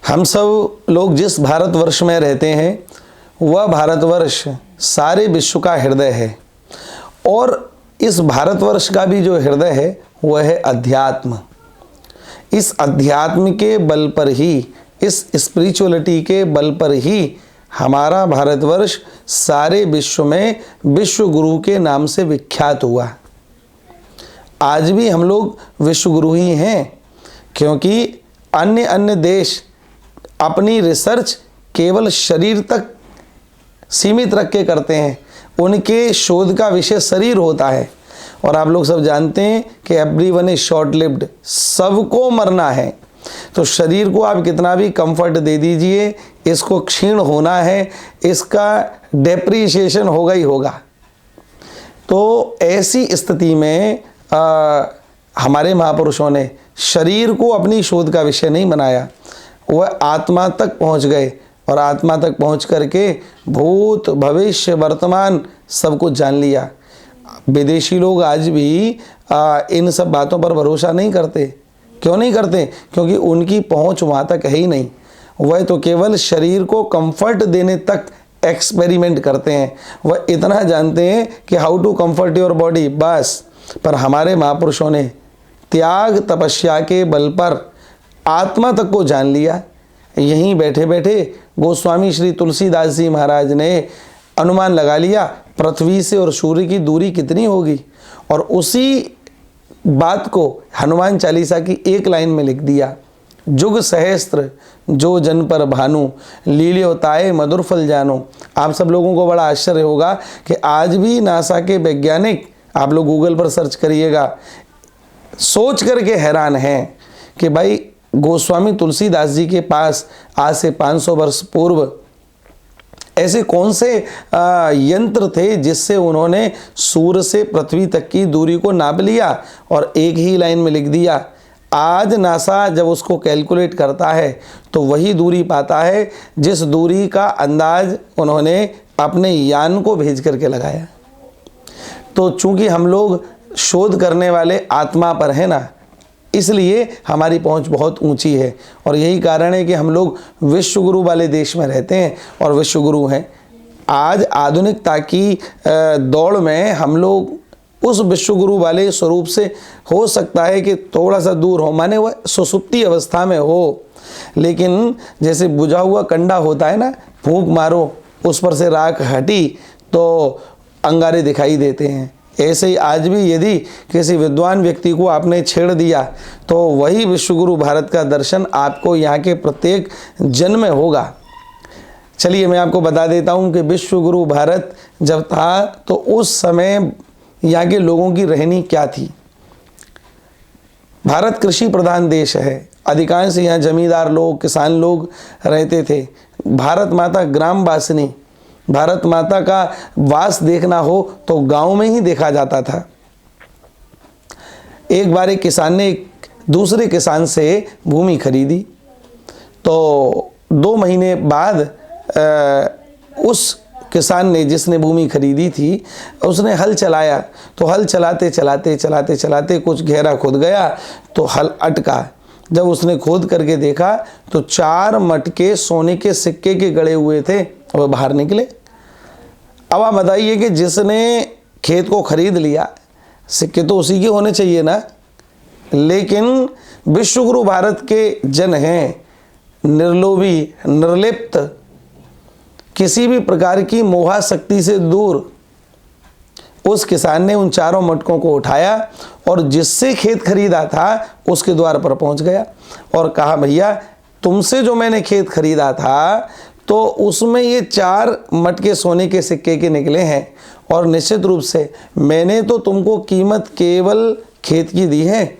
हम सब लोग जिस भारतवर्ष में रहते हैं वह भारतवर्ष सारे विश्व का हृदय है, और इस भारतवर्ष का भी जो हृदय है वह है अध्यात्म। इस अध्यात्म के बल पर ही, इस स्पिरिचुअलिटी के बल पर ही हमारा भारतवर्ष सारे विश्व में विश्व गुरु के नाम से विख्यात हुआ। आज भी हम लोग विश्व गुरु ही हैं, क्योंकि अन्य देश अपनी रिसर्च केवल शरीर तक सीमित रख के करते हैं। उनके शोध का विषय शरीर होता है, और आप लोग सब जानते हैं कि एवरीवन इज शॉर्ट लिव्ड, सबको मरना है। तो शरीर को आप कितना भी कंफर्ट दे दीजिए, इसको क्षीण होना है, इसका डेप्रिसिएशन होगा ही होगा। तो ऐसी स्थिति में हमारे महापुरुषों ने शरीर को अपनी शोध का विषय नहीं बनाया, वह आत्मा तक पहुंच गए, और आत्मा तक पहुंच करके भूत भविष्य वर्तमान सब कुछ जान लिया। विदेशी लोग आज भी इन सब बातों पर भरोसा नहीं करते। क्यों नहीं करते? क्योंकि उनकी पहुंच वहाँ तक है ही नहीं। वह तो केवल शरीर को कंफर्ट देने तक एक्सपेरिमेंट करते हैं। वह इतना जानते हैं कि how to comfort your body, बस। पर हमारे महापुरुषों ने त्याग तपस्या के बल पर आत्मा तक को जान लिया। यहीं बैठे बैठे गोस्वामी श्री तुलसीदास जी महाराज ने अनुमान लगा लिया पृथ्वी से और सूर्य की दूरी कितनी होगी, और उसी बात को हनुमान चालीसा की एक लाइन में लिख दिया। जुग सहस्त्र जो जन पर भानु, लील्योताए मधुर फल जानो। आप सब लोगों को बड़ा आश्चर्य होगा कि आज भी नासा के वैज्ञानिक, आप लोग गूगल पर सर्च करिएगा, सोच करके हैरान हैं कि भाई गोस्वामी तुलसीदास जी के पास आज से 500 वर्ष पूर्व ऐसे कौन से यंत्र थे जिससे उन्होंने सूर्य से पृथ्वी तक की दूरी को नाप लिया और एक ही लाइन में लिख दिया। आज नासा जब उसको कैलकुलेट करता है तो वही दूरी पाता है जिस दूरी का अंदाज उन्होंने अपने यान को भेज करके लगाया। तो चूंकि हम लोग शोध करने वाले आत्मा पर है ना, इसलिए हमारी पहुंच बहुत ऊंची है, और यही कारण है कि हम लोग विश्व गुरु वाले देश में रहते हैं और विश्व गुरु हैं। आज आधुनिकता की दौड़ में हम लोग उस विश्व गुरु वाले स्वरूप से हो सकता है कि थोड़ा सा दूर हो, माने वह सुसुप्ति अवस्था में हो, लेकिन जैसे बुझा हुआ कंडा होता है ना, फूंक मारो उस पर से राख हटी तो अंगारे दिखाई देते हैं। ऐसे ही आज भी यदि किसी विद्वान व्यक्ति को आपने छेड़ दिया तो वही विश्वगुरु भारत का दर्शन आपको यहाँ के प्रत्येक जन्म में होगा। चलिए मैं आपको बता देता हूँ कि विश्वगुरु भारत जब था तो उस समय यहाँ के लोगों की रहनी क्या थी। भारत कृषि प्रधान देश है, अधिकांश यहाँ जमींदार लोग, किसान लोग रहते थे। भारत माता ग्रामवासिनी, भारत माता का वास देखना हो तो गांव में ही देखा जाता था। एक बार एक किसान ने एक दूसरे किसान से भूमि खरीदी, तो 2 महीने बाद उस किसान ने, जिसने भूमि खरीदी थी, उसने हल चलाया। तो हल चलाते चलाते चलाते चलाते कुछ गहरा खुद गया तो हल अटका। जब उसने खोद करके देखा तो 4 मटके सोने के सिक्के के गड़े हुए थे, वह बाहर निकले। अब आप बताइए कि जिसने खेत को खरीद लिया, सिक्के तो उसी के होने चाहिए ना, लेकिन विश्वगुरु भारत के जन हैं निर्लोभी, निर्लिप्त, किसी भी प्रकार की मोहाशक्ति से दूर। उस किसान ने उन 4 मटकों को उठाया और जिससे खेत खरीदा था उसके द्वार पर पहुंच गया और कहा, भैया तुमसे जो मैंने खेत खरीदा था तो उसमें ये 4 मटके सोने के सिक्के के निकले हैं, और निश्चित रूप से मैंने तो तुमको कीमत केवल खेत की दी है,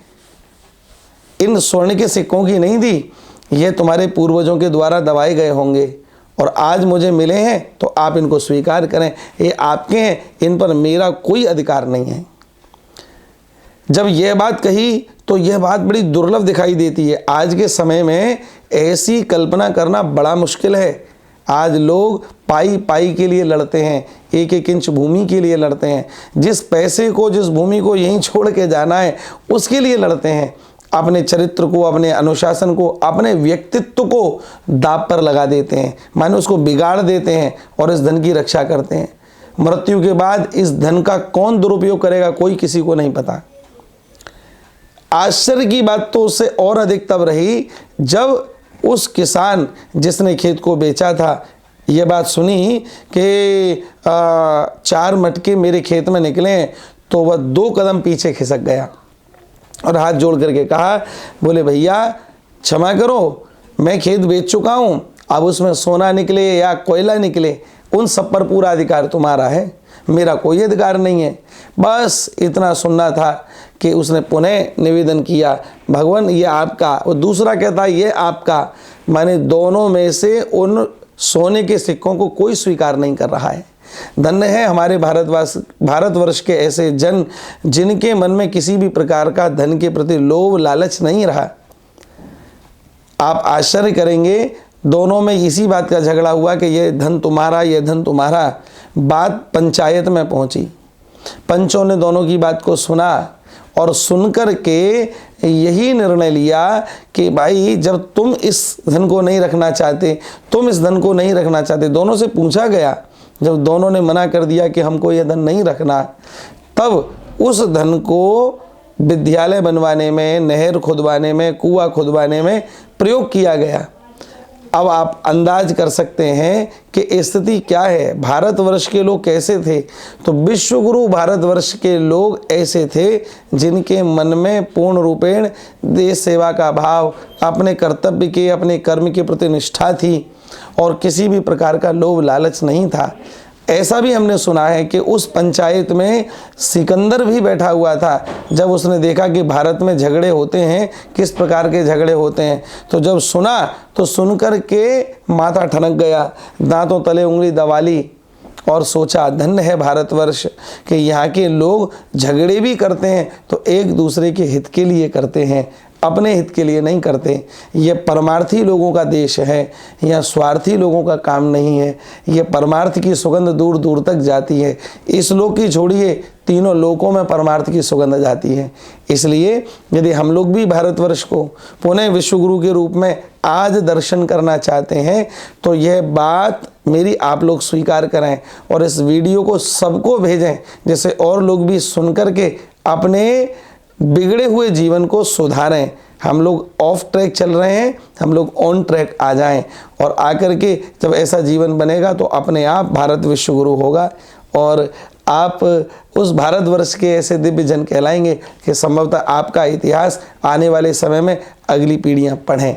इन स्वर्ण के सिक्कों की नहीं दी। ये तुम्हारे पूर्वजों के द्वारा दबाए गए होंगे और आज मुझे मिले हैं तो आप इनको स्वीकार करें, ये आपके हैं, इन पर मेरा कोई अधिकार नहीं है। जब यह बात कही तो यह बात बड़ी दुर्लभ दिखाई देती है। आज के समय में ऐसी कल्पना करना बड़ा मुश्किल है। आज लोग पाई पाई के लिए लड़ते हैं, 1-1 इंच भूमि के लिए लड़ते हैं, जिस पैसे को, जिस भूमि को यहीं छोड़ के जाना है उसके लिए लड़ते हैं। अपने चरित्र को, अपने अनुशासन को, अपने व्यक्तित्व को दांव पर लगा देते हैं, माने उसको बिगाड़ देते हैं और इस धन की रक्षा करते हैं। मृत्यु के बाद इस धन का कौन दुरुपयोग करेगा, कोई किसी को नहीं पता। आश्चर्य की बात तो उससे और अधिक तब रही जब उस किसान जिसने खेत को बेचा था ये बात सुनी कि 4 मटके मेरे खेत में निकले, तो वह 2 कदम पीछे खिसक गया और हाथ जोड़ करके कहा, बोले भैया क्षमा करो, मैं खेत बेच चुका हूँ, अब उसमें सोना निकले या कोयला निकले उन सब पर पूरा अधिकार तुम्हारा है, मेरा कोई अधिकार नहीं है। बस इतना सुनना था कि उसने पुनः निवेदन किया, भगवान ये आपका, और दूसरा कहता ये आपका, माने दोनों में से उन सोने के सिक्कों को कोई स्वीकार नहीं कर रहा है। धन्य है हमारे भारतवर्ष के ऐसे जन जिनके मन में किसी भी प्रकार का धन के प्रति लोभ लालच नहीं रहा। आप आश्चर्य करेंगे, दोनों में इसी बात का झगड़ा हुआ कि ये धन तुम्हारा, ये धन तुम्हारा। बात पंचायत में पहुंची, पंचों ने दोनों की बात को सुना और सुनकर के यही निर्णय लिया कि भाई जब तुम इस धन को नहीं रखना चाहते, तुम इस धन को नहीं रखना चाहते, दोनों से पूछा गया, जब दोनों ने मना कर दिया कि हमको यह धन नहीं रखना, तब उस धन को विद्यालय बनवाने में, नहर खुदवाने में, कुआं खुदवाने में प्रयोग किया गया। अब आप अंदाज कर सकते हैं कि स्थिति क्या है, भारतवर्ष के लोग कैसे थे। तो विश्वगुरु भारतवर्ष के लोग ऐसे थे जिनके मन में पूर्ण रूपेण देश सेवा का भाव, अपने कर्तव्य के, अपने कर्म के प्रति निष्ठा थी और किसी भी प्रकार का लोभ लालच नहीं था। ऐसा भी हमने सुना है कि उस पंचायत में सिकंदर भी बैठा हुआ था। जब उसने देखा कि भारत में झगड़े होते हैं, किस प्रकार के झगड़े होते हैं, तो जब सुना तो सुनकर के माथा ठनक गया, दांतों तले उंगली दबा ली और सोचा धन्य है भारतवर्ष कि यहाँ के लोग झगड़े भी करते हैं तो एक दूसरे के हित के लिए करते हैं, अपने हित के लिए नहीं करते। ये परमार्थी लोगों का देश है, यहाँ स्वार्थी लोगों का काम नहीं है। ये परमार्थ की सुगंध दूर दूर तक जाती है। इस लोक की छोड़िए, तीनों लोकों में परमार्थ की सुगंध जाती है। इसलिए यदि हम लोग भी भारतवर्ष को पुनः विश्वगुरु के रूप में आज दर्शन करना चाहते हैं तो यह बात मेरी आप लोग स्वीकार करें और इस वीडियो को सबको भेजें, जिससे और लोग भी सुन करके अपने बिगड़े हुए जीवन को सुधारें। हम लोग ऑफ ट्रैक चल रहे हैं, हम लोग ऑन ट्रैक आ जाएं और आकर के जब ऐसा जीवन बनेगा तो अपने आप भारत विश्वगुरु होगा और आप उस भारतवर्ष के ऐसे दिव्य जन कहलाएंगे कि संभवतः आपका इतिहास आने वाले समय में अगली पीढ़ियां पढ़ें।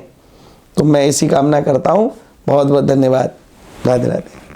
तो मैं इसी कामना करता हूं। बहुत बहुत धन्यवाद। राधे राधे।